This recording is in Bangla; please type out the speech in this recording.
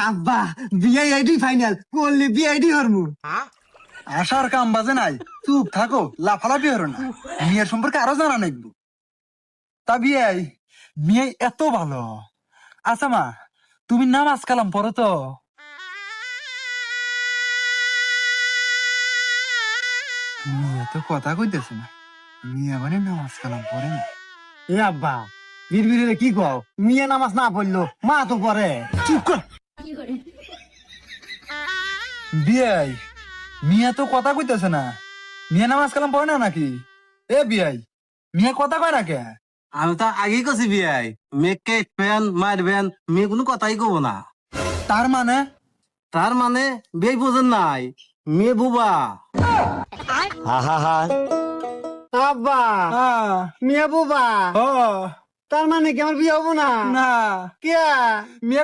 আব্বা বিয়ে আইডি ফাইনাল করলে বিয়ে আইডি হরমু। আসার কাম বাজে নাই, চুপ থাকো, লাফালাফি হরো না। মেয়ের সম্পর্কে আরো জানা নাকবো। তা বিয়াই, মেয়ে এত ভালো। আচ্ছা মা, তুমি নামাজ কালাম পড়ো তো? মেয়ে তো কথা কইতেছে না, মেয়ে মানে নামাজ কালাম পড়ে না। এ আব্বা বিড়বিড়ে কি কও, মিয়া নামাজ না পড়লো মা তো পড়ে। চুপ কর। বিয়াই, মিয়া তো কথা কইতেছে না, মিয়া নামাজ কালাম পড়ে না নাকি? এ বিয়াই, মিয়া কথা কয় না কে? আমি তো আগেই কছি বিয়াই, মেয়েকে ফ্যান মারবেন, মেয়ে কোনো কথাই কব না। তার মানে? তার মানে বিয়ে বোঝেন নাই, মেয়ে বুবা। আব্বা মিয়া বুবা, ও তার মানে কি আমার বিয়ে হবো না? না, কে? মেয়ে